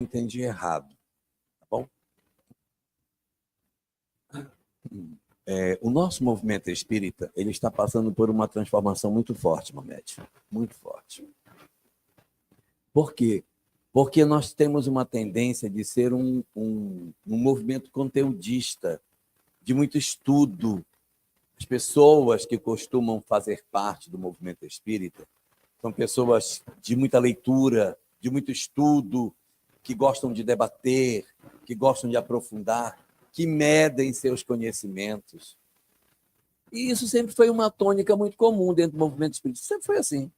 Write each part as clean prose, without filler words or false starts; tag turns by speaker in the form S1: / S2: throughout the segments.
S1: que tem de errado, tá bom? O nosso movimento espírita, ele está passando por uma transformação muito forte, Mamed, muito forte. Por quê? Porque nós temos uma tendência de ser um movimento conteudista, de muito estudo. As pessoas que costumam fazer parte do movimento espírita são pessoas de muita leitura, de muito estudo, que gostam de debater, que gostam de aprofundar, que medem seus conhecimentos. E isso sempre foi uma tônica muito comum dentro do movimento espírita. Sempre foi assim.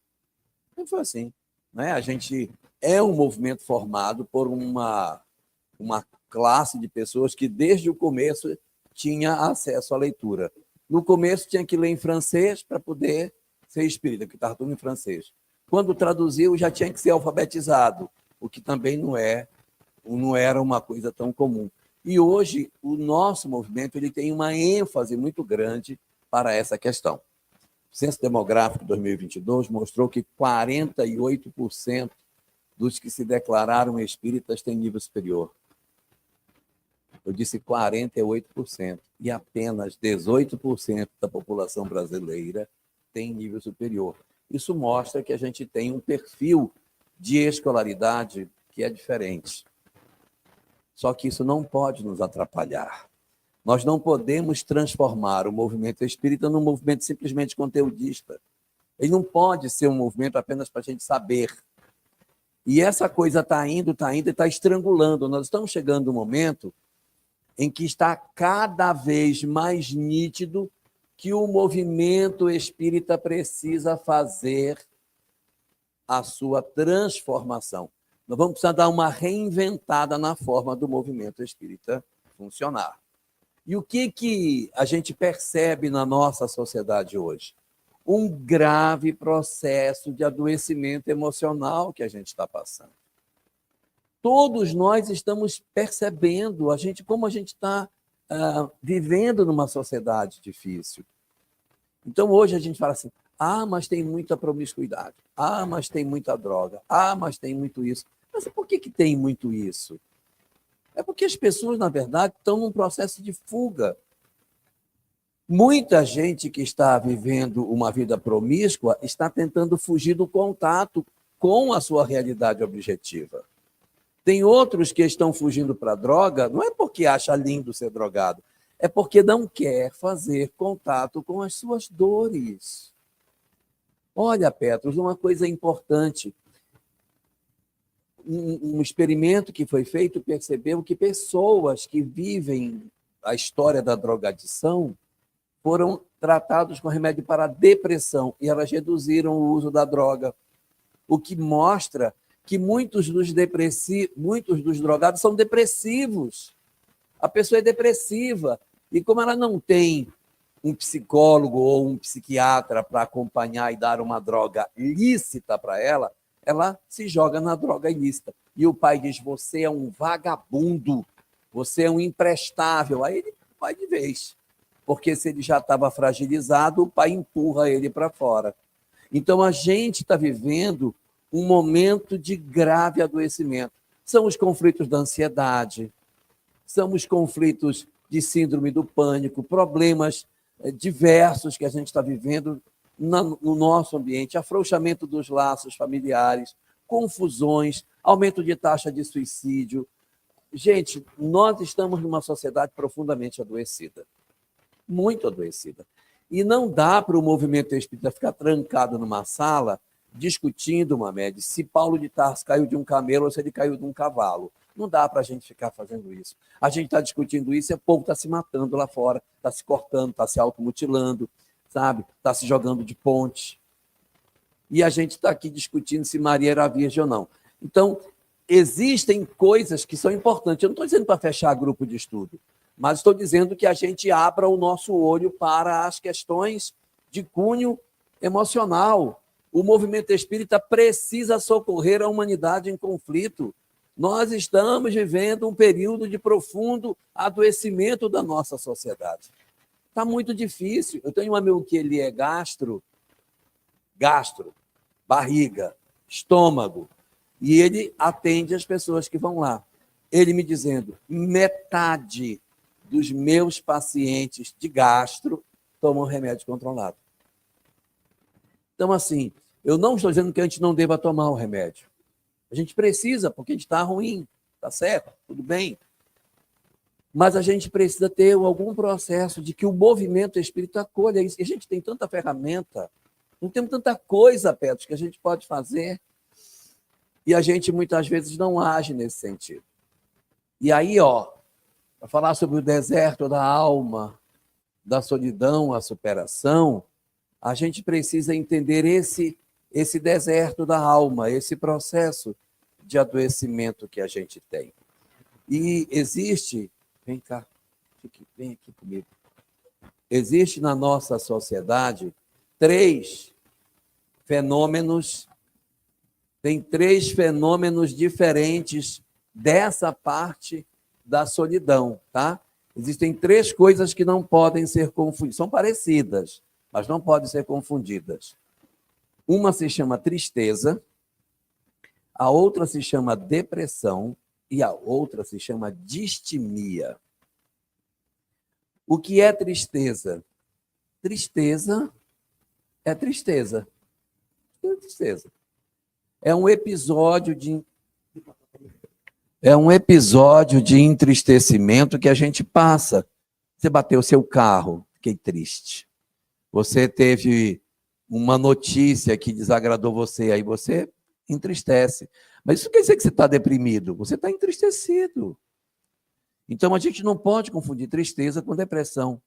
S1: Sempre foi assim. Né? A gente é um movimento formado por uma classe de pessoas que, desde o começo, tinha acesso à leitura. No começo, tinha que ler em francês para poder ser espírita, porque estava tudo em francês. Quando traduziu, já tinha que ser alfabetizado, o que também não era uma coisa tão comum. E hoje, o nosso movimento ele tem uma ênfase muito grande para essa questão. O Censo Demográfico 2022 mostrou que 48% dos que se declararam espíritas têm nível superior. Eu disse 48%, e apenas 18% da população brasileira tem nível superior. Isso mostra que a gente tem um perfil de escolaridade que é diferente. Só que isso não pode nos atrapalhar. Nós não podemos transformar o movimento espírita num movimento simplesmente conteudista. Ele não pode ser um movimento apenas para a gente saber. E essa coisa está indo e está estrangulando. Nós estamos chegando no momento em que está cada vez mais nítido que o movimento espírita precisa fazer a sua transformação. Nós vamos precisar dar uma reinventada na forma do movimento espírita funcionar. E o que a gente percebe na nossa sociedade hoje? Um grave processo de adoecimento emocional que a gente está passando. Todos nós estamos percebendo como a gente está vivendo numa sociedade difícil. Então, hoje a gente fala assim, mas tem muita promiscuidade, mas tem muita droga, mas tem muito isso. Mas por que tem muito isso? É porque as pessoas, na verdade, estão num processo de fuga. Muita gente que está vivendo uma vida promíscua está tentando fugir do contato com a sua realidade objetiva. Tem outros que estão fugindo para a droga, não é porque acha lindo ser drogado, é porque não quer fazer contato com as suas dores. Olha, Petros, uma coisa importante. Um experimento que foi feito percebeu que pessoas que vivem a história da drogadição foram tratados com remédio para a depressão e elas reduziram o uso da droga, o que mostra que muitos dos drogados são depressivos. A pessoa é depressiva e como ela não tem um psicólogo ou um psiquiatra para acompanhar e dar uma droga lícita para ela se joga na droga ilícita. E o pai diz, você é um vagabundo, você é um imprestável. Aí ele vai de vez, porque se ele já estava fragilizado, o pai empurra ele para fora. Então, a gente está vivendo um momento de grave adoecimento. São os conflitos da ansiedade, são os conflitos de síndrome do pânico, problemas diversos que a gente está vivendo no nosso ambiente, afrouxamento dos laços familiares, confusões, aumento de taxa de suicídio. Gente, nós estamos numa sociedade profundamente adoecida, muito adoecida. E não dá para o movimento espírita ficar trancado numa sala discutindo, Mamed, se Paulo de Tarso caiu de um camelo ou se ele caiu de um cavalo. Não dá para a gente ficar fazendo isso. A gente está discutindo isso e o povo está se matando lá fora, está se cortando, está se automutilando, sabe? Está se jogando de ponte. E a gente está aqui discutindo se Maria era virgem ou não. Então, existem coisas que são importantes. Eu não estou dizendo para fechar grupo de estudo, mas estou dizendo que a gente abra o nosso olho para as questões de cunho emocional. O movimento espírita precisa socorrer a humanidade em conflito. Nós estamos vivendo um período de profundo adoecimento da nossa sociedade. Está muito difícil. Eu tenho um amigo que ele é gastro, barriga, estômago. E ele atende as pessoas que vão lá. Ele me dizendo, metade dos meus pacientes de gastro tomam remédio controlado. Então, assim, eu não estou dizendo que a gente não deva tomar o remédio. A gente precisa, porque a gente está ruim, tá certo? Tudo bem. Mas a gente precisa ter algum processo de que o movimento espírita acolha isso. E a gente tem tanta ferramenta, não temos tanta coisa, Petros, que a gente pode fazer, e a gente muitas vezes não age nesse sentido. E aí, para falar sobre o deserto da alma, da solidão, a superação, a gente precisa entender esse deserto da alma, esse processo de adoecimento que a gente tem. E existe, vem cá, vem aqui comigo. Existe na nossa sociedade três fenômenos diferentes dessa parte da solidão, tá? Existem três coisas que não podem ser confundidas, são parecidas, mas não podem ser confundidas. Uma se chama tristeza, a outra se chama depressão e a outra se chama distimia. O que é tristeza? Tristeza é tristeza. É tristeza. É um episódio de entristecimento que a gente passa. Você bateu seu carro, fiquei triste. Você teve uma notícia que desagradou você, aí você entristece. Mas isso quer dizer que você está deprimido? Você está entristecido. Então, a gente não pode confundir tristeza com depressão.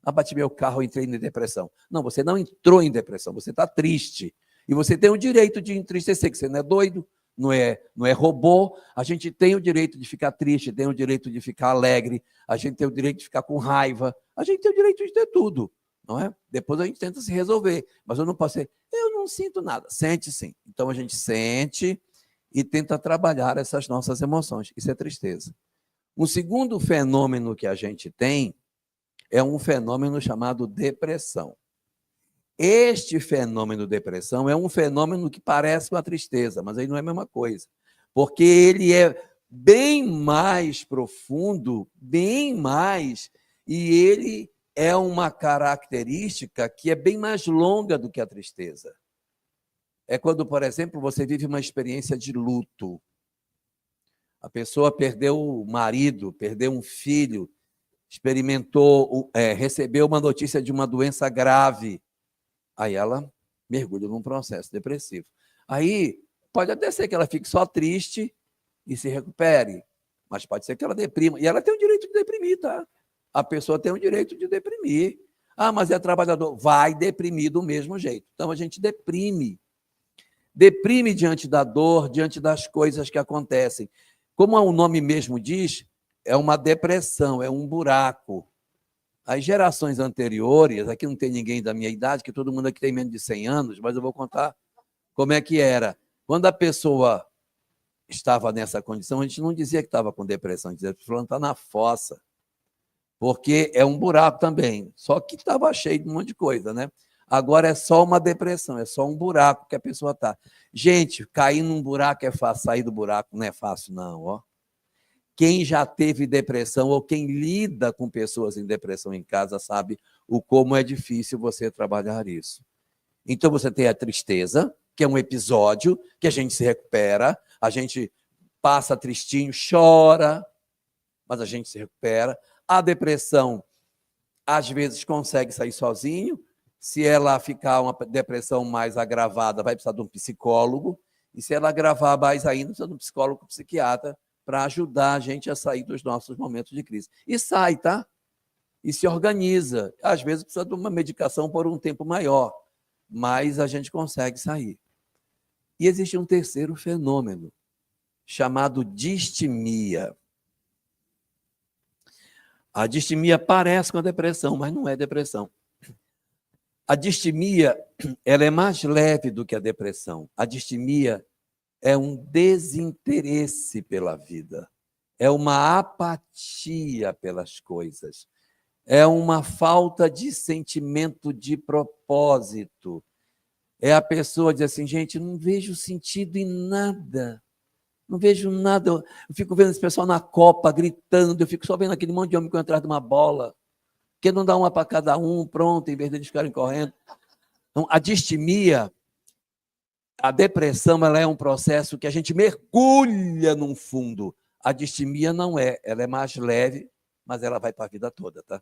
S1: Bati meu carro, entrei em depressão. Não, você não entrou em depressão, você está triste. E você tem o direito de entristecer, que você não é doido, não é robô. A gente tem o direito de ficar triste, tem o direito de ficar alegre, a gente tem o direito de ficar com raiva, a gente tem o direito de ter tudo, não é? Depois a gente tenta se resolver, mas eu não posso ser, eu não sinto nada. Sente sim. Então a gente sente e tenta trabalhar essas nossas emoções. Isso é tristeza. Um segundo fenômeno que a gente tem é um fenômeno chamado depressão. Este fenômeno depressão é um fenômeno que parece uma tristeza, mas aí não é a mesma coisa, porque ele é bem mais profundo, bem mais, e ele é uma característica que é bem mais longa do que a tristeza. É quando, por exemplo, você vive uma experiência de luto. A pessoa perdeu o marido, perdeu um filho, recebeu uma notícia de uma doença grave. Aí ela mergulha num processo depressivo. Aí pode até ser que ela fique só triste e se recupere, mas pode ser que ela deprima. E ela tem o direito de deprimir, tá? A pessoa tem o direito de deprimir. Mas é trabalhador. Vai deprimir do mesmo jeito. Então a gente deprime. Deprime diante da dor, diante das coisas que acontecem. Como o nome mesmo diz, é uma depressão, é um buraco. As gerações anteriores, aqui não tem ninguém da minha idade, que todo mundo aqui tem menos de 100 anos, mas eu vou contar como é que era. Quando a pessoa estava nessa condição, a gente não dizia que estava com depressão, a gente dizia que está na fossa, porque é um buraco também, só que estava cheio de um monte de coisa, né? Agora é só uma depressão, é só um buraco que a pessoa está. Gente, cair num buraco é fácil, sair do buraco não é fácil, não, ó. Quem já teve depressão ou quem lida com pessoas em depressão em casa sabe o como é difícil você trabalhar isso. Então, você tem a tristeza, que é um episódio que a gente se recupera, a gente passa tristinho, chora, mas a gente se recupera. A depressão, às vezes, consegue sair sozinho. Se ela ficar uma depressão mais agravada, vai precisar de um psicólogo. E se ela agravar mais ainda, precisa de um psicólogo, psiquiatra, para ajudar a gente a sair dos nossos momentos de crise. E sai, tá? E se organiza. Às vezes precisa de uma medicação por um tempo maior, mas a gente consegue sair. E existe um terceiro fenômeno, chamado distimia. A distimia parece com a depressão, mas não é depressão. A distimia, ela é mais leve do que a depressão. A distimia é um desinteresse pela vida, é uma apatia pelas coisas, é uma falta de sentimento de propósito, É a pessoa dizer assim, gente, não vejo sentido em nada. Não vejo nada. Eu fico vendo esse pessoal na Copa gritando, eu fico só vendo aquele monte de homem correndo atrás de uma bola. Por que não dá uma para cada um, pronto, em vez de eles ficarem correndo? Então, a distimia, a depressão, ela é um processo que a gente mergulha num fundo. A distimia não é, ela é mais leve, mas ela vai para a vida toda, tá?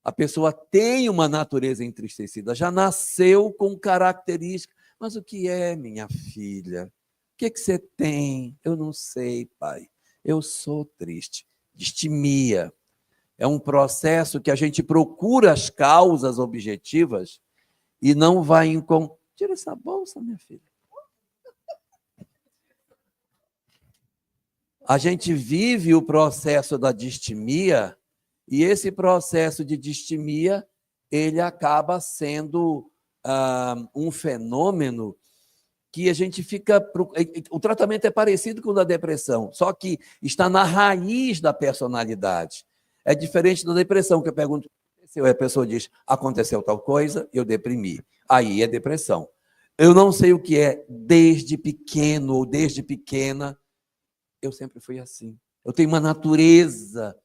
S1: A pessoa tem uma natureza entristecida, já nasceu com características. Mas o que é, minha filha? O que você tem? Eu não sei, pai. Eu sou triste. Distimia. É um processo que a gente procura as causas objetivas e não vai encontrar. Tira essa bolsa, minha filha. A gente vive o processo da distimia e esse processo de distimia ele acaba sendo um fenômeno que a gente fica... O tratamento é parecido com o da depressão, só que está na raiz da personalidade. É diferente da depressão, que eu pergunto, a pessoa diz, aconteceu tal coisa, eu deprimi. Aí é depressão. Eu não sei o que é, desde pequeno ou desde pequena, eu sempre fui assim. Eu tenho uma natureza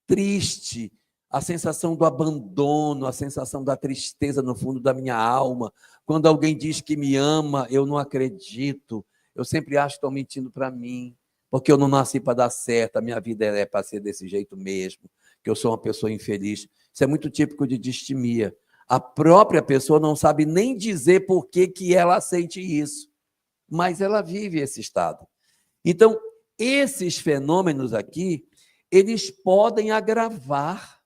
S1: triste, a sensação do abandono, a sensação da tristeza no fundo da minha alma. Quando alguém diz que me ama, eu não acredito. Eu sempre acho que estão mentindo para mim, porque eu não nasci para dar certo, a minha vida é para ser desse jeito mesmo, que eu sou uma pessoa infeliz. Isso é muito típico de distimia. A própria pessoa não sabe nem dizer por que ela sente isso, mas ela vive esse estado. Então, esses fenômenos aqui, eles podem agravar.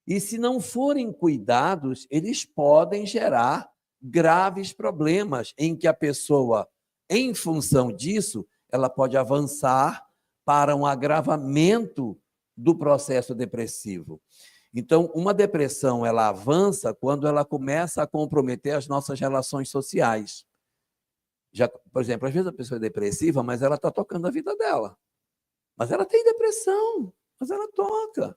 S1: E se não forem cuidados, eles podem gerar graves problemas em que a pessoa, em função disso, ela pode avançar para um agravamento do processo depressivo. Então, uma depressão, ela avança quando ela começa a comprometer as nossas relações sociais. Já, por exemplo, às vezes a pessoa é depressiva, mas ela está tocando a vida dela. Mas ela tem depressão, mas ela toca.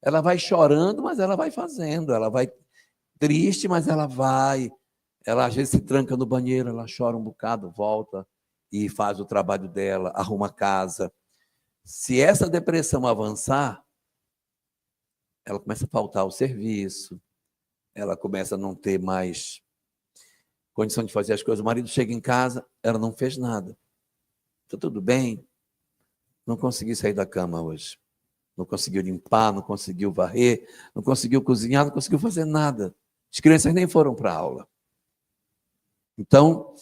S1: Ela vai chorando, mas ela vai fazendo. Ela vai triste, mas ela vai. Ela às vezes se tranca no banheiro, ela chora um bocado, volta e faz o trabalho dela, arruma a casa. Se essa depressão avançar, ela começa a faltar ao serviço, ela começa a não ter mais condição de fazer as coisas. O marido chega em casa, ela não fez nada. Está tudo bem? Não consegui sair da cama hoje. Não conseguiu limpar, não conseguiu varrer, não conseguiu cozinhar, não conseguiu fazer nada. As crianças nem foram para a aula. Então,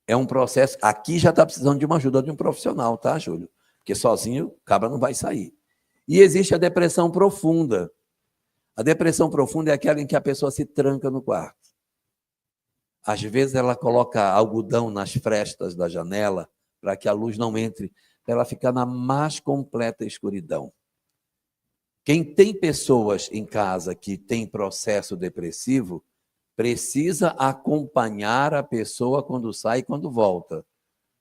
S1: é um processo... Aqui já está precisando de uma ajuda de um profissional, tá, Júlio? Porque sozinho o cabra não vai sair. E existe a depressão profunda. A depressão profunda é aquela em que a pessoa se tranca no quarto. Às vezes ela coloca algodão nas frestas da janela para que a luz não entre, para ela ficar na mais completa escuridão. Quem tem pessoas em casa que tem processo depressivo, precisa acompanhar a pessoa quando sai e quando volta.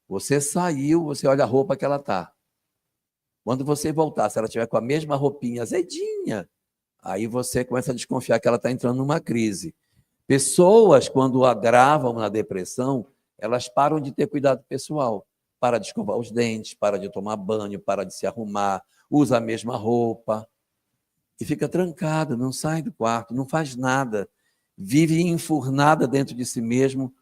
S1: Você saiu, você olha a roupa que ela está. Quando você voltar, se ela estiver com a mesma roupinha azedinha, aí você começa a desconfiar que ela está entrando numa crise. Pessoas, quando agravam na depressão, elas param de ter cuidado pessoal. Para de escovar os dentes, para de tomar banho, para de se arrumar, usa a mesma roupa. E fica trancada, não sai do quarto, não faz nada, vive enfurnada dentro de si mesmo,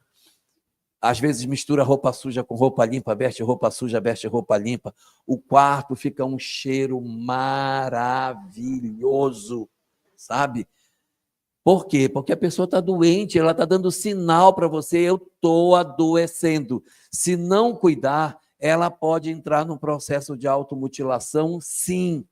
S1: às vezes mistura roupa suja com roupa limpa, veste roupa suja, veste roupa limpa, o quarto fica um cheiro maravilhoso, sabe? Por quê? Porque a pessoa está doente, ela está dando sinal para você, eu estou adoecendo. Se não cuidar, ela pode entrar num processo de automutilação, sim.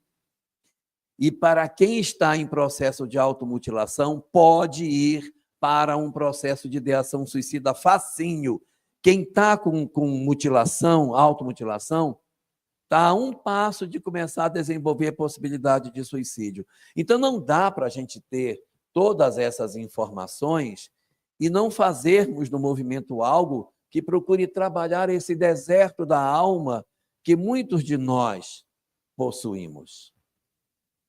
S1: E para quem está em processo de automutilação, pode ir para um processo de ideação suicida facinho. Quem está com mutilação, automutilação, está a um passo de começar a desenvolver a possibilidade de suicídio. Então, não dá para a gente ter todas essas informações e não fazermos no movimento algo que procure trabalhar esse deserto da alma que muitos de nós possuímos.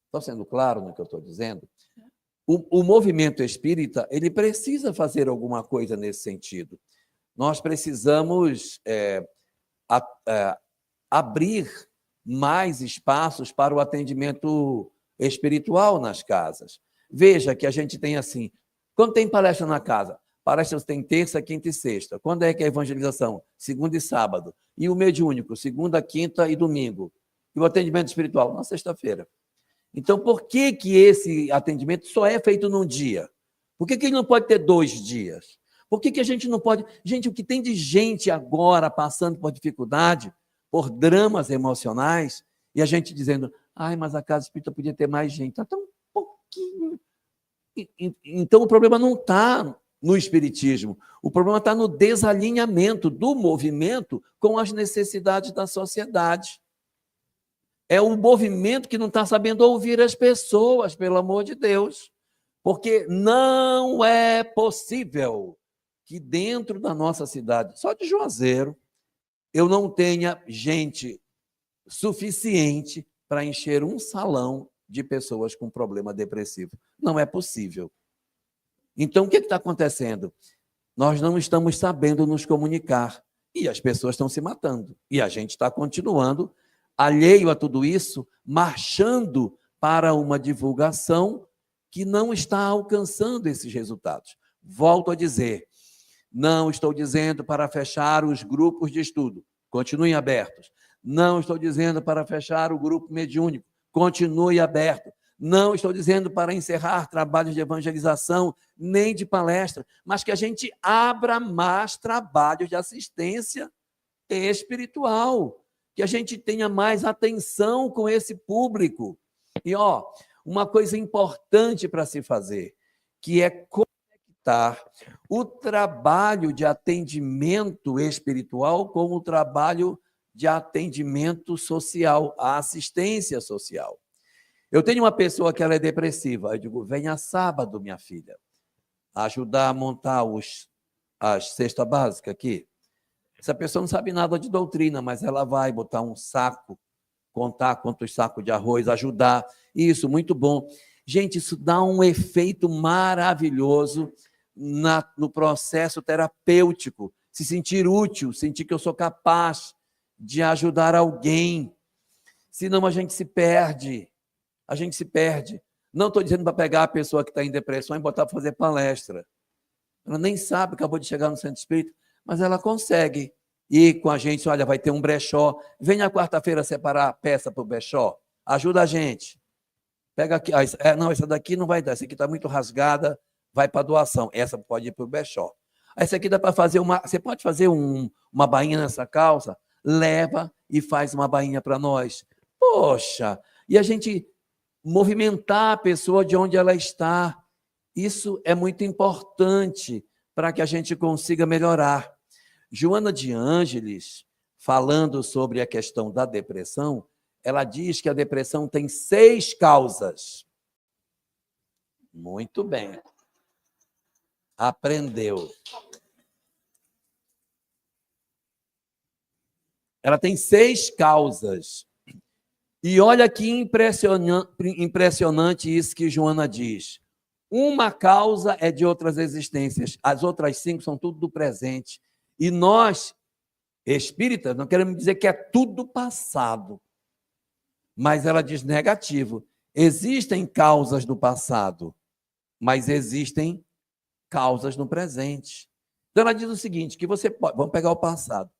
S1: Estou sendo claro no que eu estou dizendo? o movimento espírita, ele precisa fazer alguma coisa nesse sentido. Nós precisamos abrir mais espaços para o atendimento espiritual nas casas. Veja que a gente tem assim, quando tem palestra na casa, palestras tem terça, quinta e sexta. Quando é que é a evangelização? Segunda e sábado. E o mediúnico, segunda, quinta e domingo. E o atendimento espiritual? Na sexta-feira. Então, por que esse atendimento só é feito num dia? Por que ele não pode ter 2 dias? Por que a gente não pode... Gente, o que tem de gente agora passando por dificuldade, por dramas emocionais, e a gente dizendo, mas a casa espírita podia ter mais gente. Está tão pouquinho. Então, o problema não está no espiritismo. O problema está no desalinhamento do movimento com as necessidades da sociedade. É o movimento que não está sabendo ouvir as pessoas, pelo amor de Deus. Porque não é possível que dentro da nossa cidade, só de Juazeiro, eu não tenha gente suficiente para encher um salão de pessoas com problema depressivo. Não é possível. Então, o que está acontecendo? Nós não estamos sabendo nos comunicar e as pessoas estão se matando. E a gente está continuando, alheio a tudo isso, marchando para uma divulgação que não está alcançando esses resultados. Volto a dizer, não estou dizendo para fechar os grupos de estudo, continuem abertos. Não estou dizendo para fechar o grupo mediúnico, continue aberto. Não estou dizendo para encerrar trabalhos de evangelização, nem de palestra, mas que a gente abra mais trabalhos de assistência espiritual, que a gente tenha mais atenção com esse público. E, uma coisa importante para se fazer, que é conectar o trabalho de atendimento espiritual com o trabalho de atendimento social, a assistência social. Eu tenho uma pessoa que ela é depressiva, eu digo, venha sábado, minha filha, ajudar a montar as cestas básicas aqui. Essa pessoa não sabe nada de doutrina, mas ela vai botar um saco, contar quantos sacos de arroz, ajudar. Isso, muito bom. Gente, isso dá um efeito maravilhoso no processo terapêutico. Se sentir útil, sentir que eu sou capaz de ajudar alguém. Senão a gente se perde. A gente se perde. Não estou dizendo para pegar a pessoa que está em depressão e botar para fazer palestra. Ela nem sabe, acabou de chegar no centro espírita, mas ela consegue ir com a gente. Olha, vai ter um brechó. Venha quarta-feira separar a peça para o brechó. Ajuda a gente. Pega aqui. Não, essa daqui não vai dar. Essa aqui está muito rasgada, vai para doação. Essa pode ir para o brechó. Essa aqui dá para fazer Você pode fazer uma bainha nessa calça? Leva e faz uma bainha para nós. Poxa! E a gente movimentar a pessoa de onde ela está. Isso é muito importante para que a gente consiga melhorar. Joana de Ângeles, falando sobre a questão da depressão, ela diz que a depressão tem 6 causas. Muito bem. Aprendeu. Ela tem 6 causas. E olha que impressionante isso que Joana diz. Uma causa é de outras existências, as outras 5 são tudo do presente. E nós, espíritas, não queremos dizer que é tudo passado. Mas ela diz negativo. Existem causas do passado, mas existem causas no presente. Então ela diz o seguinte, que você pode... Vamos pegar o passado.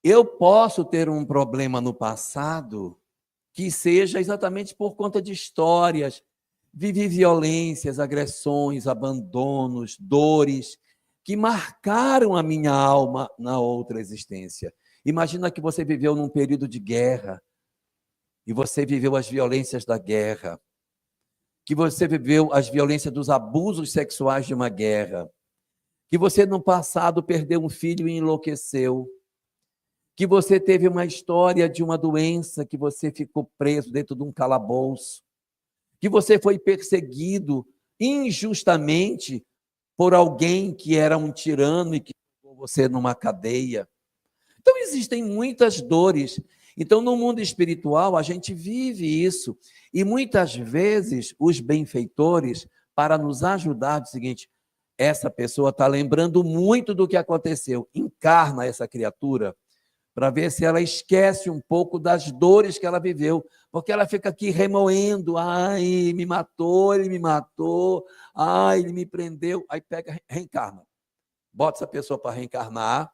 S1: Eu posso ter um problema no passado que seja exatamente por conta de histórias, vivi violências, agressões, abandonos, dores, que marcaram a minha alma na outra existência. Imagina que você viveu num período de guerra, e você viveu as violências da guerra, que você viveu as violências dos abusos sexuais de uma guerra, que você no passado perdeu um filho e enlouqueceu, que você teve uma história de uma doença, que você ficou preso dentro de um calabouço, que você foi perseguido injustamente por alguém que era um tirano e que colocou você numa cadeia. Então, existem muitas dores. Então, no mundo espiritual, a gente vive isso. E muitas vezes, os benfeitores, para nos ajudar, diz o seguinte: essa pessoa está lembrando muito do que aconteceu. Encarna essa criatura para ver se ela esquece um pouco das dores que ela viveu, porque ela fica aqui remoendo: ai, me matou, ele me matou, ai, ele me prendeu. Aí pega, reencarna. Bota essa pessoa para reencarnar,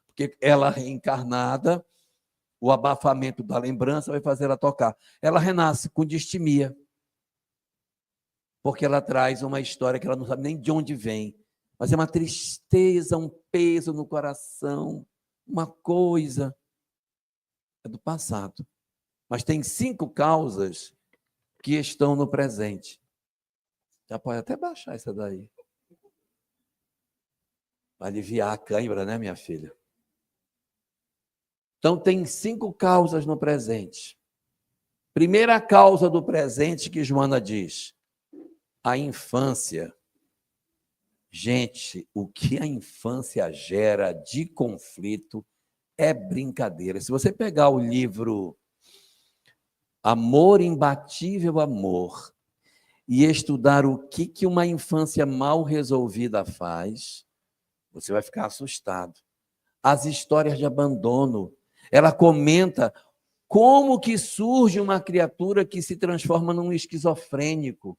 S1: porque ela reencarnada, o abafamento da lembrança vai fazer ela tocar. Ela renasce com distimia, porque ela traz uma história que ela não sabe nem de onde vem, mas é uma tristeza, um peso no coração, uma coisa é do passado. Mas tem 5 causas que estão no presente. Já pode até baixar essa daí. Vai aliviar a cãibra, né, minha filha? Então, tem 5 causas no presente. Primeira causa do presente que Joana diz: a infância. Gente, o que a infância gera de conflito é brincadeira. Se você pegar o livro Amor, Imbatível Amor e estudar o que uma infância mal resolvida faz, você vai ficar assustado. As histórias de abandono. Ela comenta como que surge uma criatura que se transforma num esquizofrênico.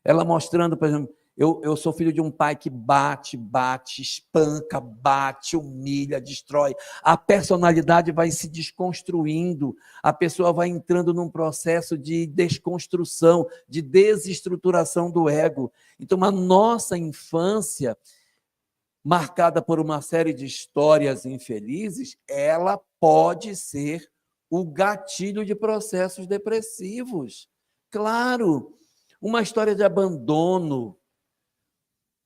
S1: Ela mostrando, por exemplo, eu sou filho de um pai que bate, espanca, humilha, destrói. A personalidade vai se desconstruindo, a pessoa vai entrando num processo de desconstrução, de desestruturação do ego. Então, a nossa infância, marcada por uma série de histórias infelizes, ela pode ser o gatilho de processos depressivos. Claro, uma história de abandono.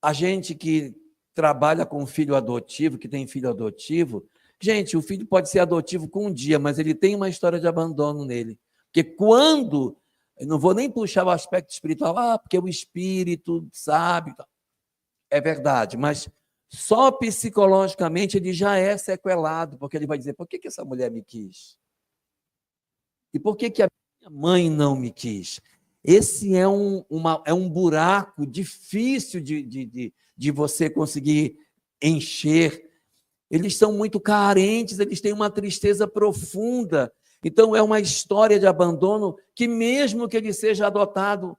S1: A gente que trabalha com filho adotivo, que tem filho adotivo, gente, o filho pode ser adotivo com um dia, mas ele tem uma história de abandono nele. Porque quando, eu não vou nem puxar o aspecto espiritual, porque o espírito sabe, é verdade, mas só psicologicamente ele já é sequelado, porque ele vai dizer: por que essa mulher me quis? E por que a minha mãe não me quis? Esse é um buraco difícil de você conseguir encher. Eles são muito carentes, eles têm uma tristeza profunda. Então, é uma história de abandono que, mesmo que ele seja adotado,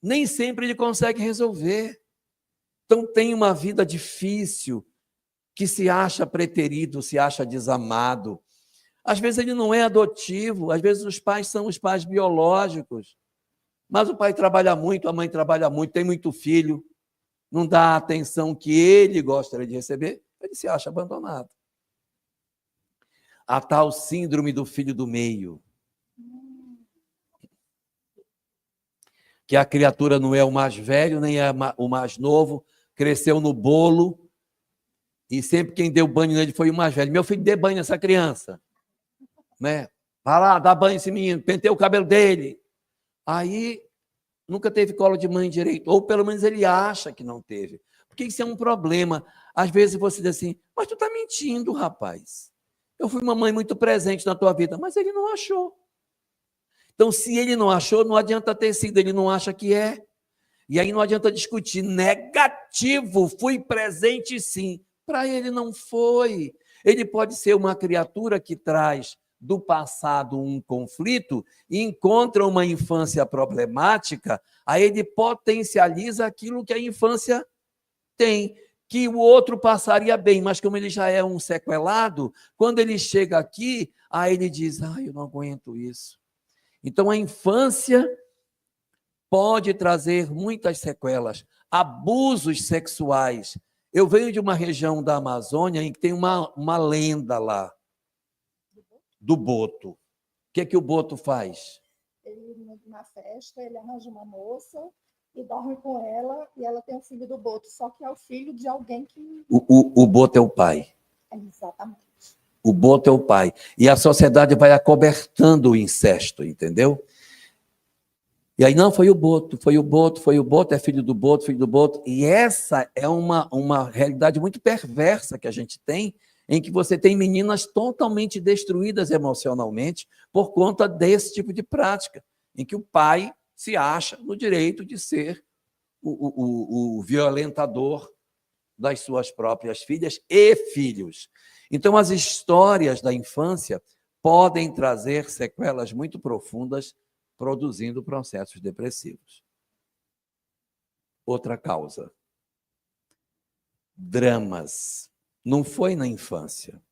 S1: nem sempre ele consegue resolver. Então, tem uma vida difícil, que se acha preterido, se acha desamado. Às vezes ele não é adotivo, às vezes os pais são os pais biológicos. Mas o pai trabalha muito, a mãe trabalha muito, tem muito filho, não dá a atenção que ele gostaria de receber, ele se acha abandonado. A tal síndrome do filho do meio. Que a criatura não é o mais velho, nem é o mais novo, cresceu no bolo, e sempre quem deu banho nele foi o mais velho. Meu filho, dê banho nessa criança. Né? Vai lá, dá banho nesse menino, penteia o cabelo dele. Aí, nunca teve colo de mãe direito, ou pelo menos ele acha que não teve. Porque isso é um problema. Às vezes você diz assim: mas tu está mentindo, rapaz. Eu fui uma mãe muito presente na tua vida, mas ele não achou. Então, se ele não achou, não adianta ter sido, ele não acha que é. E aí não adianta discutir. Negativo, fui presente sim. Para ele não foi. Ele pode ser uma criatura que traz do passado um conflito e encontra uma infância problemática, aí ele potencializa aquilo que a infância tem, que o outro passaria bem, mas como ele já é um sequelado, quando ele chega aqui, aí ele diz: eu não aguento isso. Então, a infância pode trazer muitas sequelas, abusos sexuais. Eu venho de uma região da Amazônia em que tem uma lenda lá, do boto. O que o boto faz?
S2: Ele, na festa, ele arranja uma moça e dorme com ela, e ela tem o filho do boto, só que é o filho de alguém que...
S1: O boto é o pai.
S2: Exatamente.
S1: O boto é o pai. E a sociedade vai acobertando o incesto, entendeu? E aí, não, foi o boto, é filho do boto. E essa é uma realidade muito perversa que a gente tem em que você tem meninas totalmente destruídas emocionalmente por conta desse tipo de prática, em que o pai se acha no direito de ser o violentador das suas próprias filhas e filhos. Então, as histórias da infância podem trazer sequelas muito profundas, produzindo processos depressivos. Outra causa: dramas. Não foi na infância,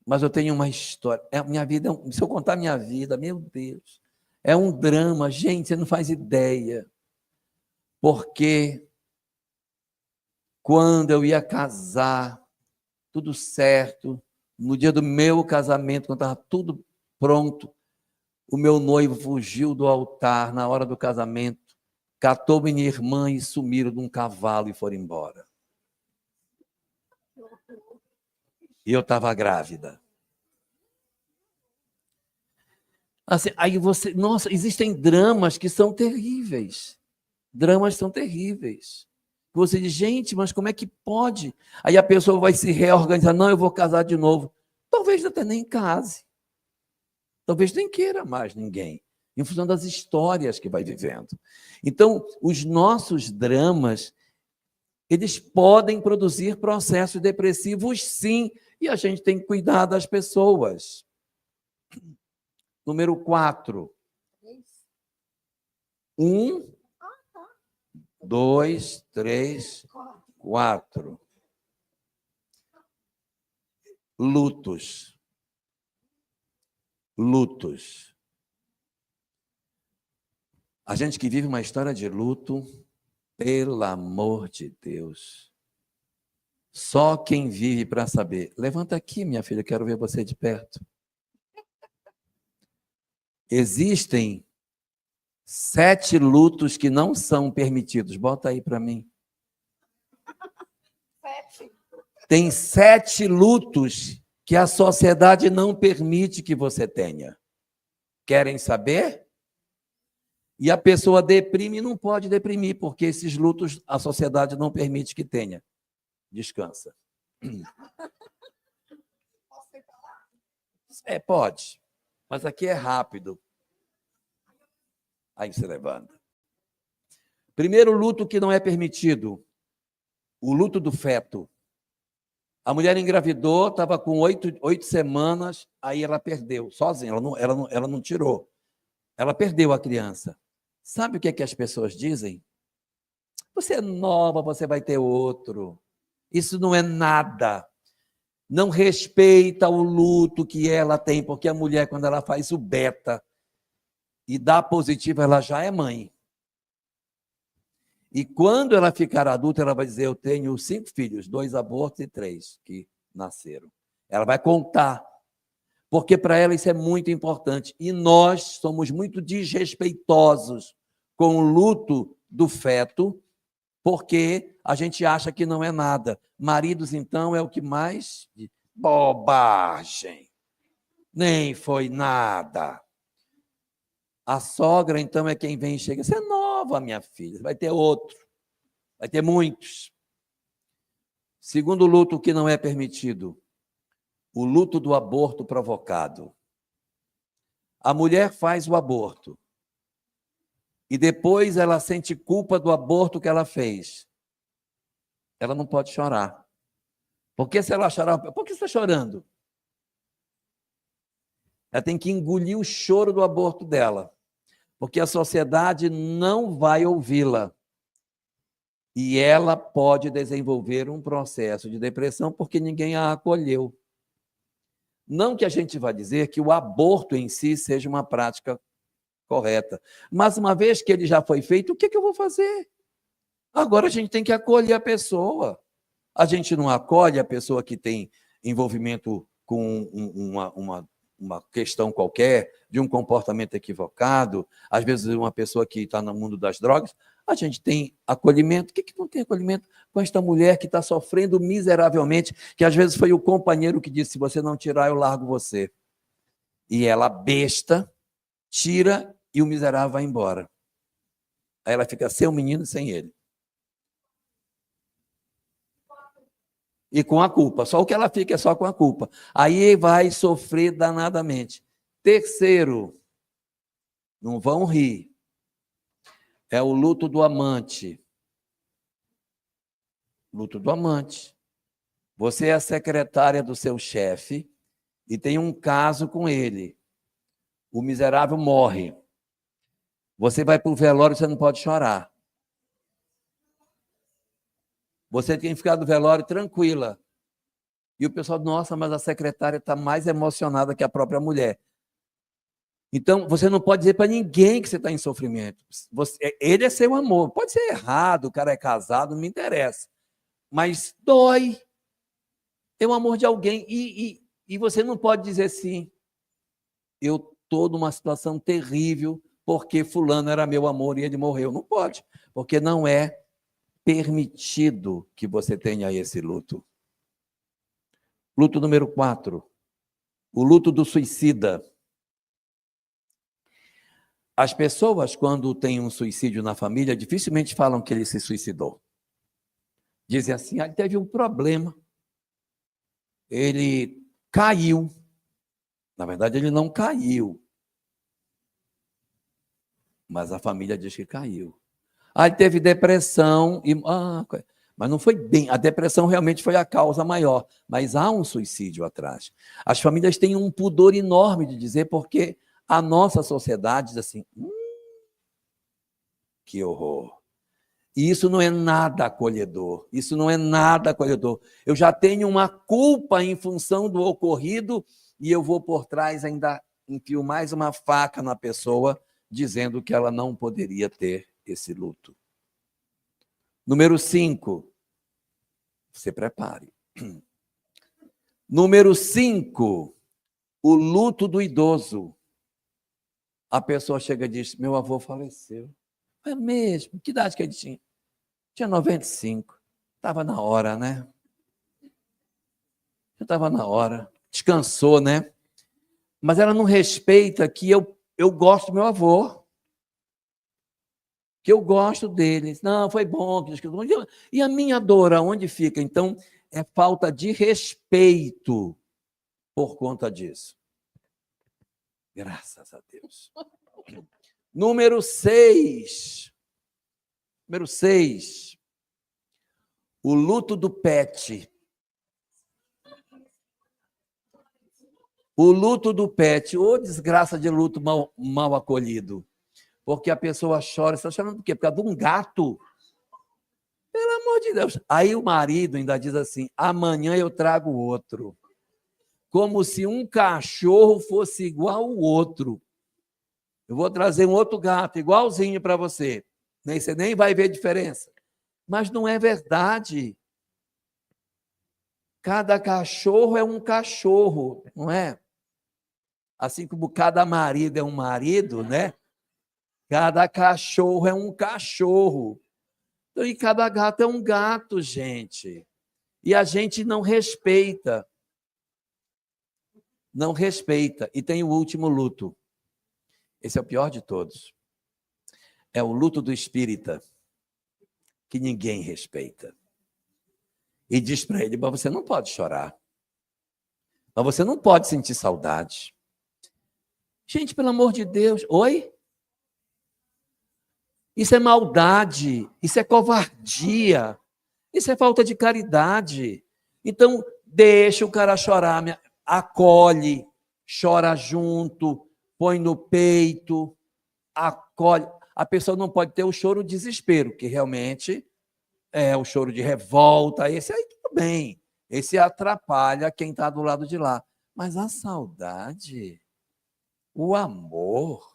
S1: mas eu tenho uma história. Minha vida, se eu contar minha vida, meu Deus, é um drama, gente, você não faz ideia. Porque quando eu ia casar, tudo certo, no dia do meu casamento, quando estava tudo pronto, o meu noivo fugiu do altar na hora do casamento, catou minha irmã e sumiram de um cavalo e foram embora. E eu estava grávida. Assim, aí você, nossa, existem dramas que são terríveis. Dramas são terríveis. Você diz, gente, mas como é que pode? Aí a pessoa vai se reorganizar, não, eu vou casar de novo. Talvez até nem case. Talvez nem queira mais ninguém, em função das histórias que vai vivendo. Então, os nossos dramas, eles podem produzir processos depressivos, sim, e a gente tem que cuidar das pessoas. Número 4. 1, 2, 3, 4. Lutos. Lutos. A gente que vive uma história de luto, pelo amor de Deus, só quem vive para saber. Levanta aqui, minha filha, quero ver você de perto. Existem 7 lutos que não são permitidos. Bota aí para mim.
S2: 7.
S1: Tem 7 lutos que a sociedade não permite que você tenha. Querem saber? E a pessoa deprime e não pode deprimir, porque esses lutos a sociedade não permite que tenha. Descansa. Pode. Mas aqui é rápido. Aí você levanta. Primeiro luto que não é permitido, o luto do feto. A mulher engravidou, estava com 8 semanas, aí ela perdeu, sozinha, ela não tirou. Ela perdeu a criança. Sabe o que é que as pessoas dizem? Você é nova, você vai ter outro. Isso não é nada. Não respeita o luto que ela tem, porque a mulher, quando ela faz o beta e dá positivo, ela já é mãe. E quando ela ficar adulta, ela vai dizer, eu tenho 5 filhos, 2 abortos e 3 que nasceram. Ela vai contar, porque para ela isso é muito importante. E nós somos muito desrespeitosos com o luto do feto, porque a gente acha que não é nada. Maridos, então, é o que mais... Bobagem! Nem foi nada. A sogra, então, é quem vem e chega. Você é nova, minha filha, vai ter outro. Vai ter muitos. Segundo luto que não é permitido, o luto do aborto provocado. A mulher faz o aborto e depois ela sente culpa do aborto que ela fez. Ela não pode chorar. Porque se ela chorar, por que você está chorando? Ela tem que engolir o choro do aborto dela, porque a sociedade não vai ouvi-la. E ela pode desenvolver um processo de depressão porque ninguém a acolheu. Não que a gente vá dizer que o aborto em si seja uma prática correta, mas uma vez que ele já foi feito, o que eu vou fazer? Agora a gente tem que acolher a pessoa. A gente não acolhe a pessoa que tem envolvimento com uma questão qualquer, de um comportamento equivocado, às vezes uma pessoa que está no mundo das drogas. A gente tem acolhimento. O que não tem acolhimento com esta mulher que está sofrendo miseravelmente, que às vezes foi o companheiro que disse, se você não tirar, eu largo você. E ela, besta, tira e o miserável vai embora. Aí ela fica sem o menino e sem ele. E com a culpa. Só o que ela fica é só com a culpa. Aí vai sofrer danadamente. Terceiro, não vão rir, é o luto do amante. Luto do amante. Você é a secretária do seu chefe e tem um caso com ele. O miserável morre. Você vai para o velório e você não pode chorar. Você tem que ficar do velório tranquila. E o pessoal, nossa, mas a secretária está mais emocionada que a própria mulher. Então, você não pode dizer para ninguém que você está em sofrimento. Ele é seu amor. Pode ser errado, o cara é casado, não me interessa. Mas dói. É o amor de alguém. E você não pode dizer assim, eu estou numa situação terrível porque fulano era meu amor e ele morreu. Não pode, porque não é permitido que você tenha esse luto. Luto número 4, o luto do suicida. As pessoas, quando têm um suicídio na família, dificilmente falam que ele se suicidou. Dizem assim, teve um problema, ele caiu. Na verdade, ele não caiu, mas a família diz que caiu. Ele teve depressão, mas não foi bem. A depressão realmente foi a causa maior, mas há um suicídio atrás. As famílias têm um pudor enorme de dizer, porque a nossa sociedade diz assim, que horror. E isso não é nada acolhedor, isso não é nada acolhedor. Eu já tenho uma culpa em função do ocorrido e eu vou por trás, ainda enfio mais uma faca na pessoa, dizendo que ela não poderia ter esse luto. Número 5, se prepare. Número 5, o luto do idoso. A pessoa chega e diz, meu avô faleceu. É mesmo? Que idade que ele tinha? Tinha 95. Estava na hora, né? Já estava na hora. Descansou, né? Mas ela não respeita que eu gosto do meu avô. Que eu gosto dele. Não, foi bom. E a minha dor, aonde fica? Então, é falta de respeito por conta disso. Graças a Deus. Número 6. Número 6. O luto do pet. O luto do pet. Ô, desgraça de luto mal acolhido. Porque a pessoa chora. Você está chorando por quê? Por causa de um gato. Pelo amor de Deus. Aí o marido ainda diz assim, amanhã eu trago outro. Como se um cachorro fosse igual ao outro. Eu vou trazer um outro gato igualzinho para você. Você nem vai ver diferença. Mas não é verdade. Cada cachorro é um cachorro, não é? Assim como cada marido é um marido, né? Cada cachorro é um cachorro. E cada gato é um gato, gente. E a gente não respeita. Não respeita. E tem o último luto. Esse é o pior de todos. É o luto do espírita, que ninguém respeita. E diz para ele, mas você não pode chorar. Mas você não pode sentir saudade. Gente, pelo amor de Deus, oi? Isso é maldade, isso é covardia, isso é falta de caridade. Então, deixa o cara chorar, acolhe, chora junto, põe no peito, acolhe. A pessoa não pode ter o choro de desespero, que realmente é o choro de revolta, esse aí tudo bem, esse atrapalha quem está do lado de lá. Mas a saudade, o amor,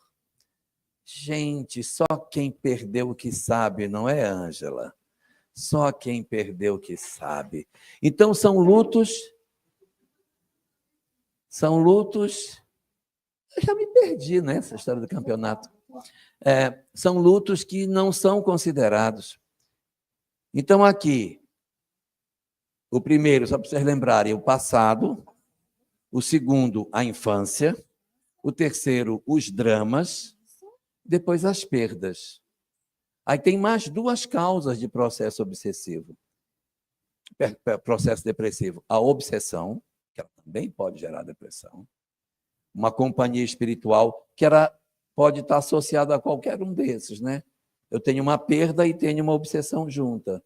S1: gente, só quem perdeu que sabe, não é, Ângela? Só quem perdeu que sabe. Então, são lutos. Eu já me perdi nessa história do campeonato. São lutos que não são considerados. Então, aqui, o primeiro, só para vocês lembrarem, o passado. O segundo, a infância. O terceiro, os dramas. Depois, as perdas. Aí tem mais 2 causas de processo obsessivo. processo depressivo? A obsessão, que ela também pode gerar depressão. Uma companhia espiritual, que ela pode estar associada a qualquer um desses, né? Eu tenho uma perda e tenho uma obsessão junta.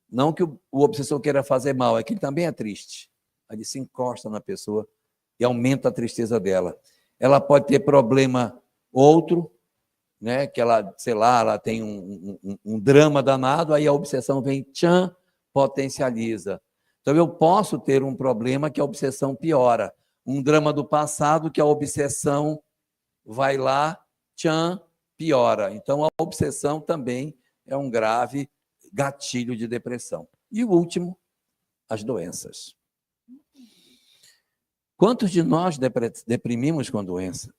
S1: Não que o obsessor queira fazer mal, é que ele também é triste. Ele se encosta na pessoa e aumenta a tristeza dela. Ela pode ter problema outro, né? Que ela, sei lá, ela tem um drama danado, aí a obsessão vem, tchan, potencializa. Então, eu posso ter um problema que a obsessão piora. Um drama do passado que a obsessão vai lá, tchan, piora. Então, a obsessão também é um grave gatilho de depressão. E o último, as doenças. Quantos de nós deprimimos com doença?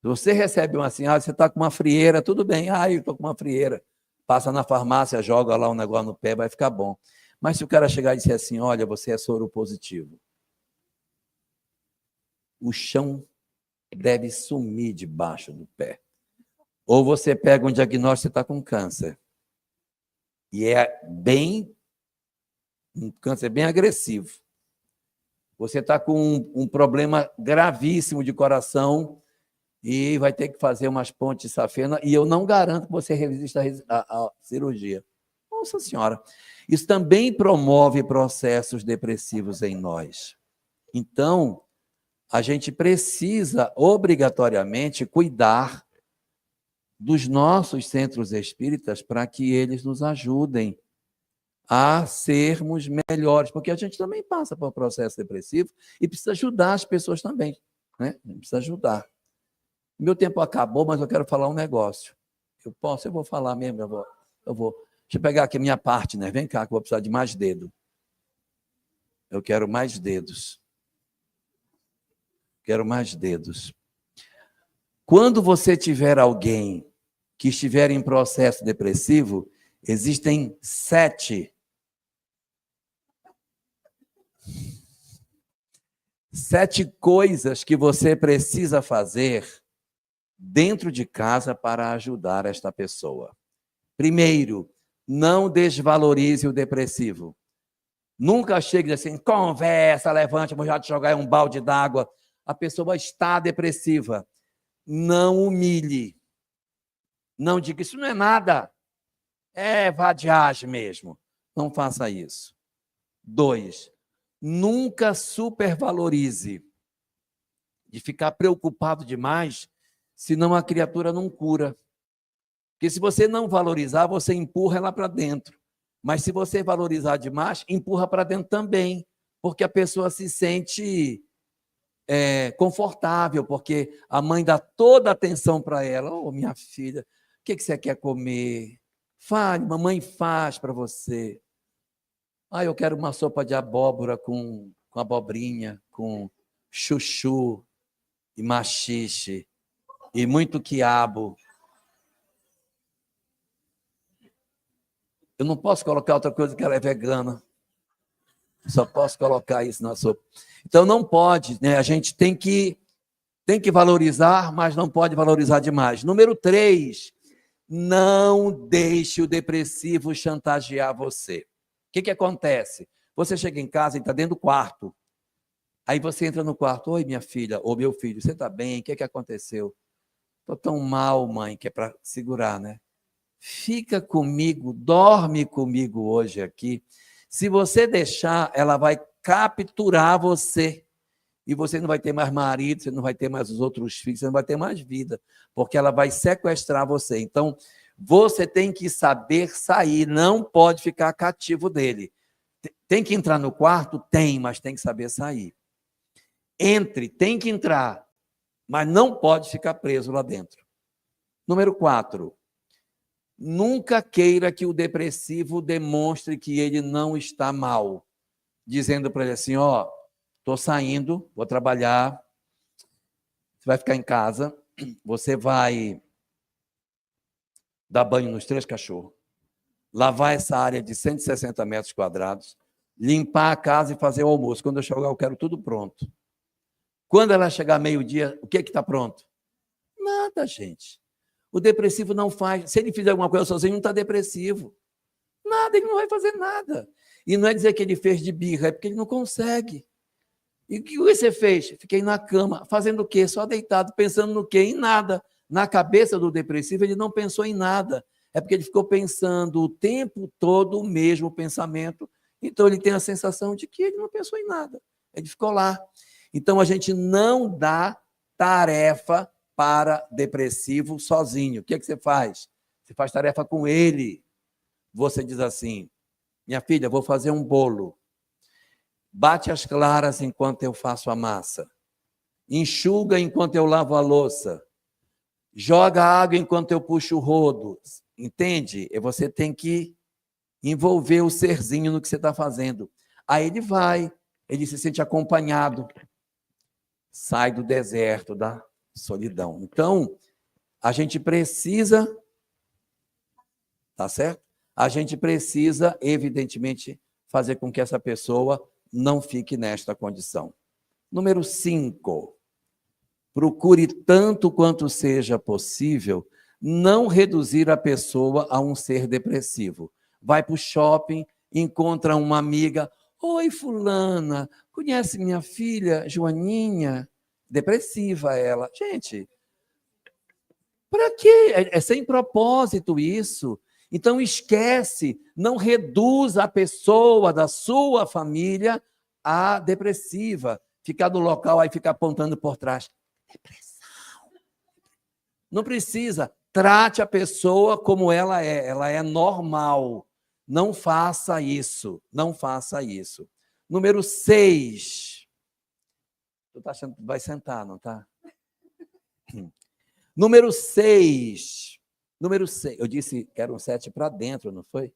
S1: Você recebe uma assim, você está com uma frieira, tudo bem, eu estou com uma frieira. Passa na farmácia, joga lá um negócio no pé, vai ficar bom. Mas se o cara chegar e disser assim, olha, você é soro positivo, o chão deve sumir debaixo do pé. Ou você pega um diagnóstico, você está com câncer. E é um câncer bem agressivo. Você está com um problema gravíssimo de coração e vai ter que fazer umas pontes de safena, e eu não garanto que você resista à cirurgia. Nossa Senhora! Isso também promove processos depressivos em nós. Então, a gente precisa, obrigatoriamente, cuidar dos nossos centros espíritas para que eles nos ajudem a sermos melhores, porque a gente também passa por um processo depressivo e precisa ajudar as pessoas também, né? Precisa ajudar. Meu tempo acabou, mas eu quero falar um negócio. Eu vou falar mesmo, eu vou. Deixa eu pegar aqui a minha parte, né? Vem cá, que eu vou precisar de mais dedo. Eu quero mais dedos. Quero mais dedos. Quando você tiver alguém que estiver em processo depressivo, existem 7 coisas que você precisa fazer dentro de casa para ajudar esta pessoa. Primeiro, não desvalorize o depressivo. Nunca chegue assim, conversa, levante, vou já te jogar um balde d'água. A pessoa está depressiva. Não humilhe. Não diga, isso não é nada. É vadiagem mesmo. Não faça isso. 2, nunca supervalorize. De ficar preocupado demais, senão a criatura não cura. Porque se você não valorizar, você empurra ela para dentro. Mas se você valorizar demais, empurra para dentro também. Porque a pessoa se sente confortável, porque a mãe dá toda a atenção para ela. Ô, minha filha, o que você quer comer? Fale, mamãe faz para você. Eu quero uma sopa de abóbora com abobrinha, com chuchu e maxixe e muito quiabo. Eu não posso colocar outra coisa que ela é vegana. Só posso colocar isso na sopa. Então, não pode, né? A gente tem que valorizar, mas não pode valorizar demais. Número 3, não deixe o depressivo chantagear você. O que acontece? Você chega em casa e está dentro do quarto. Aí você entra no quarto. Oi, minha filha, ou meu filho, você está bem? O que aconteceu? Estou tão mal, mãe, que é para segurar, né? Fica comigo, dorme comigo hoje aqui. Se você deixar, ela vai capturar você. E você não vai ter mais marido, você não vai ter mais os outros filhos, você não vai ter mais vida, porque ela vai sequestrar você. Então, você tem que saber sair, não pode ficar cativo dele. Tem que entrar no quarto? Tem, mas tem que saber sair. Entre, tem que entrar, mas não pode ficar preso lá dentro. Número 4, nunca queira que o depressivo demonstre que ele não está mal, dizendo para ele assim, estou saindo, vou trabalhar, você vai ficar em casa, você vai dar banho nos 3 cachorros, lavar essa área de 160 metros quadrados, limpar a casa e fazer o almoço. Quando eu chegar, eu quero tudo pronto. Quando ela chegar meio-dia, o que está pronto? Nada, gente. O depressivo não faz. Se ele fizer alguma coisa sozinho, não está depressivo. Nada, ele não vai fazer nada. E não é dizer que ele fez de birra, é porque ele não consegue. E o que você fez? Fiquei na cama, fazendo o quê? Só deitado, pensando no quê? Em nada. Na cabeça do depressivo, ele não pensou em nada. É porque ele ficou pensando o tempo todo o mesmo pensamento. Então, ele tem a sensação de que ele não pensou em nada. Ele ficou lá. Então, a gente não dá tarefa para depressivo sozinho. O que é que você faz? Você faz tarefa com ele. Você diz assim, minha filha, vou fazer um bolo. Bate as claras enquanto eu faço a massa. Enxuga enquanto eu lavo a louça. Joga água enquanto eu puxo o rodo. Entende? E você tem que envolver o serzinho no que você está fazendo. Aí ele vai, ele se sente acompanhado. Sai do deserto, da solidão. Então, a gente precisa, tá certo? A gente precisa, evidentemente, fazer com que essa pessoa não fique nesta condição. Número 5, procure tanto quanto seja possível não reduzir a pessoa a um ser depressivo. Vai para o shopping, encontra uma amiga, oi fulana, conhece minha filha Joaninha? Depressiva ela. Gente, para quê? É sem propósito isso. Então, esquece, não reduza a pessoa da sua família a depressiva. Ficar no local, aí ficar apontando por trás. Depressão. Não precisa. Trate a pessoa como ela é normal. Não faça isso. Não faça isso. Número 6. Tu tá achando que vai sentar, não tá? Número 6. Número 6. Eu disse que eram 7 para dentro, não foi?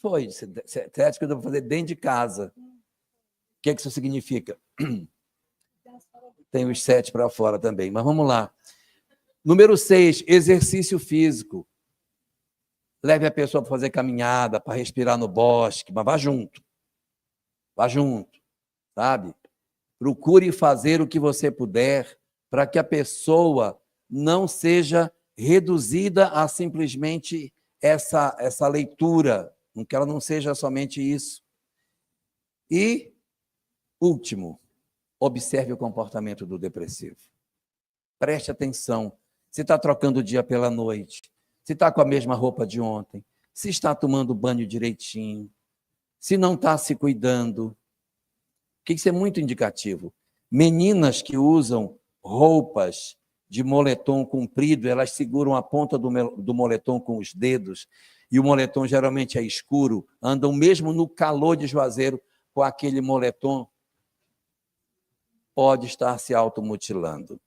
S1: Foi. 7 que eu devo fazer dentro de casa. O que isso significa? Tem os 7 para fora também, mas vamos lá. Número 6, exercício físico. Leve a pessoa para fazer caminhada, para respirar no bosque, mas vá junto. Vá junto, sabe? Procure fazer o que você puder para que a pessoa não seja reduzida a simplesmente essa leitura, que ela não seja somente isso. E, último, observe o comportamento do depressivo. Preste atenção. Se está trocando o dia pela noite, se está com a mesma roupa de ontem, se está tomando banho direitinho, se não está se cuidando. Isso é muito indicativo. Meninas que usam roupas de moletom comprido, elas seguram a ponta do moletom com os dedos, e o moletom geralmente é escuro, andam mesmo no calor de Juazeiro com aquele moletom, pode estar se automutilando.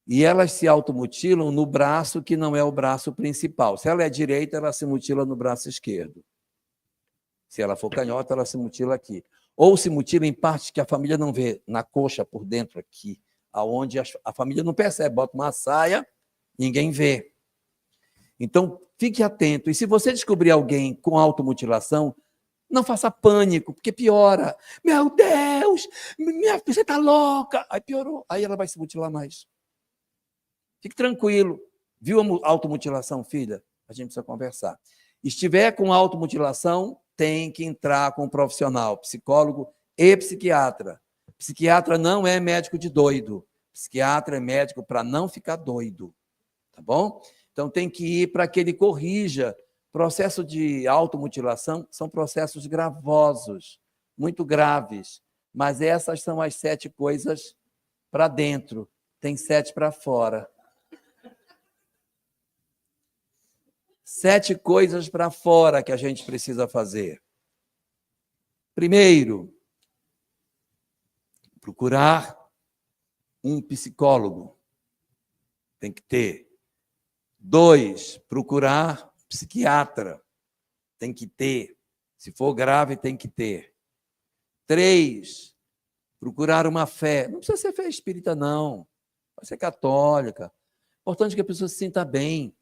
S1: E elas se automutilam no braço que não é o braço principal. Se ela é direita, ela se mutila no braço esquerdo. Se ela for canhota, ela se mutila aqui. Ou se mutila em partes que a família não vê, na coxa, por dentro aqui, aonde a família não percebe. Bota uma saia, ninguém vê. Então, fique atento. E se você descobrir alguém com automutilação, não faça pânico, porque piora. Meu Deus, minha filha está louca. Aí piorou, aí ela vai se mutilar mais. Fique tranquilo. Viu a automutilação, filha? A gente precisa conversar. Estiver com automutilação, tem que entrar com um profissional, psicólogo e psiquiatra. Psiquiatra não é médico de doido. Psiquiatra é médico para não ficar doido. Tá bom? Então, tem que ir para que ele corrija. Processo de automutilação são processos gravosos, muito graves. Mas essas são as 7 coisas para dentro. Tem 7 para fora. 7 coisas para fora que a gente precisa fazer. Primeiro, procurar um psicólogo. Tem que ter. 2, procurar psiquiatra. Tem que ter. Se for grave, tem que ter. 3, procurar uma fé. Não precisa ser fé espírita, não. Pode ser católica. Importante que a pessoa se sinta bem.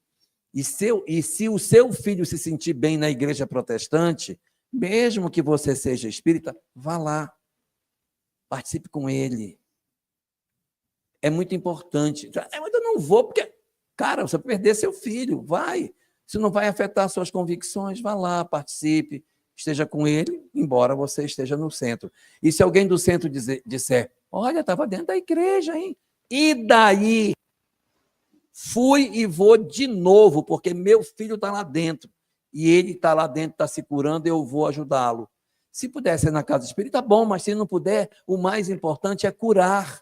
S1: E se o seu filho se sentir bem na igreja protestante, mesmo que você seja espírita, vá lá. Participe com ele. É muito importante. Mas eu não vou porque, cara, você vai perder seu filho. Vai. Isso não vai afetar suas convicções. Vá lá, participe. esteja com ele, embora você esteja no centro. E se alguém do centro disser, olha, estava dentro da igreja, hein? E daí? Fui e vou de novo, porque meu filho está lá dentro. E ele está lá dentro, está se curando, eu vou ajudá-lo. Se puder ser na casa espírita, bom, mas se não puder, o mais importante é curar.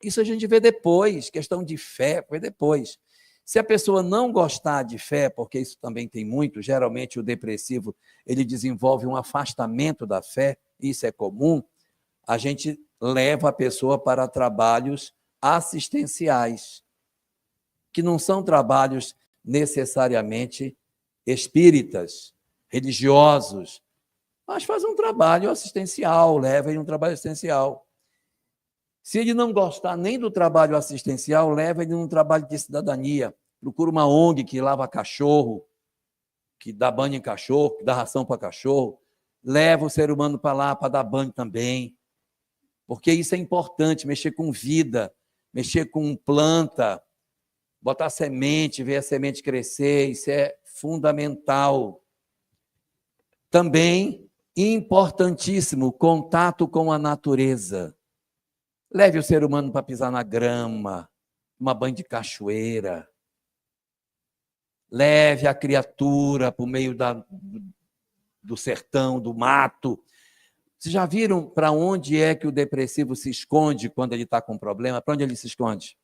S1: Isso a gente vê depois, questão de fé, vê depois. Se a pessoa não gostar de fé, porque isso também tem muito, geralmente o depressivo, ele desenvolve um afastamento da fé, isso é comum, a gente leva a pessoa para trabalhos assistenciais, que não são trabalhos necessariamente espíritas, religiosos, mas faz um trabalho assistencial, leva ele um trabalho assistencial. Se ele não gostar nem do trabalho assistencial, leva ele num trabalho de cidadania. Procura uma ONG que lava cachorro, que dá banho em cachorro, que dá ração para cachorro. Leva o ser humano para lá para dar banho também. Porque isso é importante, mexer com vida, mexer com planta, botar semente, ver a semente crescer, isso é fundamental. Também importantíssimo, contato com a natureza. Leve o ser humano para pisar na grama, tomar banho de cachoeira. Leve a criatura para o meio do sertão, do mato. Vocês já viram para onde é que o depressivo se esconde quando ele está com problema? Para onde ele se esconde?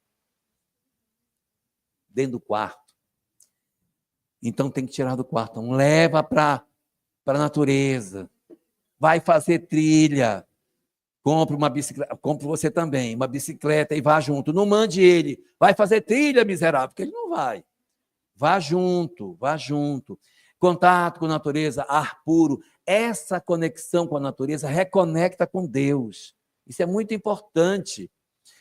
S1: Dentro do quarto. Então tem que tirar do quarto. Então, leva para a natureza. Vai fazer trilha. Compre uma bicicleta, compre você também, uma bicicleta e vá junto. Não mande ele, vai fazer trilha, miserável, porque ele não vai. Vá junto, vá junto. Contato com a natureza, ar puro. Essa conexão com a natureza reconecta com Deus. Isso é muito importante,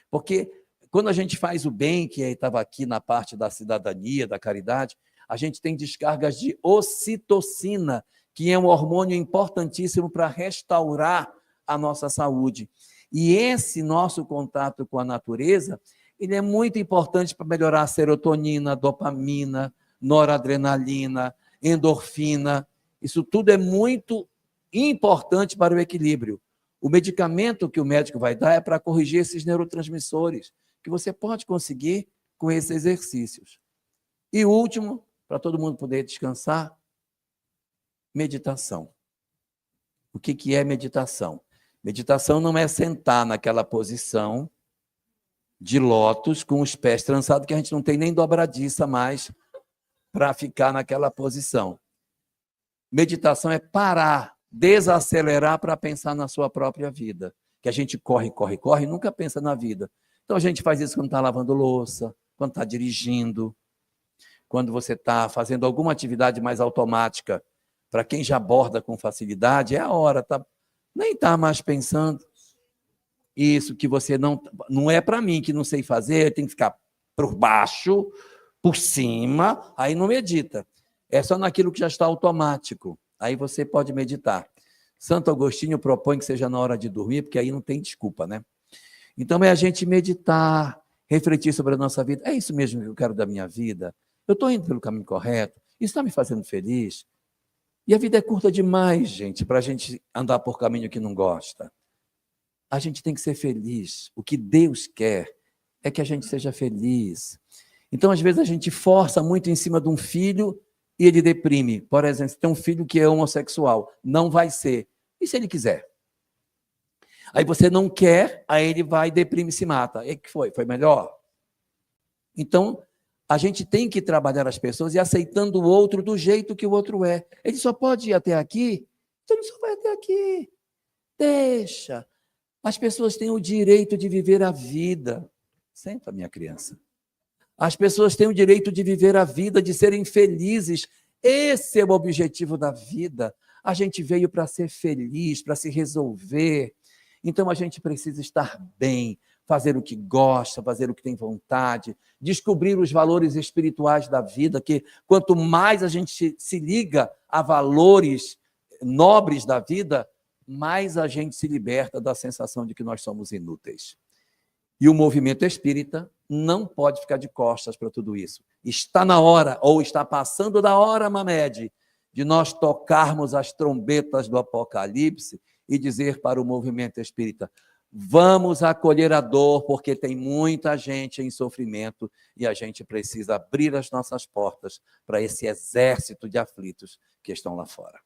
S1: porque quando a gente faz o bem, que estava aqui na parte da cidadania, da caridade, a gente tem descargas de ocitocina, que é um hormônio importantíssimo para restaurar a nossa saúde. E esse nosso contato com a natureza, ele é muito importante para melhorar a serotonina, dopamina, noradrenalina, endorfina. Isso tudo é muito importante para o equilíbrio. O medicamento que o médico vai dar é para corrigir esses neurotransmissores, que você pode conseguir com esses exercícios. E o último, para todo mundo poder descansar, meditação. O que é meditação? Meditação não é sentar naquela posição de lótus com os pés trançados, que a gente não tem nem dobradiça mais para ficar naquela posição. Meditação é parar, desacelerar para pensar na sua própria vida. Que a gente corre e nunca pensa na vida. Então a gente faz isso quando está lavando louça, quando está dirigindo, quando você está fazendo alguma atividade mais automática. Para quem já aborda com facilidade, é a hora, nem está mais pensando. Isso que você não é para mim, que não sei fazer, tem que ficar por baixo, por cima, aí não medita. É só naquilo que já está automático. Aí você pode meditar. Santo Agostinho propõe que seja na hora de dormir, porque aí não tem desculpa, né? Então é a gente meditar, refletir sobre a nossa vida. É isso mesmo que eu quero da minha vida? Eu estou indo pelo caminho correto? Isso está me fazendo feliz? E a vida é curta demais, gente, para a gente andar por caminho que não gosta. A gente tem que ser feliz. O que Deus quer é que a gente seja feliz. Então, às vezes, a gente força muito em cima de um filho e ele deprime. Por exemplo, se tem um filho que é homossexual, não vai ser. E se ele quiser? Aí você não quer, aí ele vai, deprime e se mata. E que foi? Foi melhor? Então, a gente tem que trabalhar as pessoas e aceitando o outro do jeito que o outro é. Ele só pode ir até aqui? Então ele só vai até aqui. Deixa. As pessoas têm o direito de viver a vida. Senta, minha criança. As pessoas têm o direito de viver a vida, de serem felizes. Esse é o objetivo da vida. A gente veio para ser feliz, para se resolver. Então a gente precisa estar bem, fazer o que gosta, fazer o que tem vontade, descobrir os valores espirituais da vida, que quanto mais a gente se liga a valores nobres da vida, mais a gente se liberta da sensação de que nós somos inúteis. E o movimento espírita não pode ficar de costas para tudo isso. Está na hora, ou está passando da hora, Mamed, de nós tocarmos as trombetas do Apocalipse e dizer para o movimento espírita: vamos acolher a dor, porque tem muita gente em sofrimento e a gente precisa abrir as nossas portas para esse exército de aflitos que estão lá fora.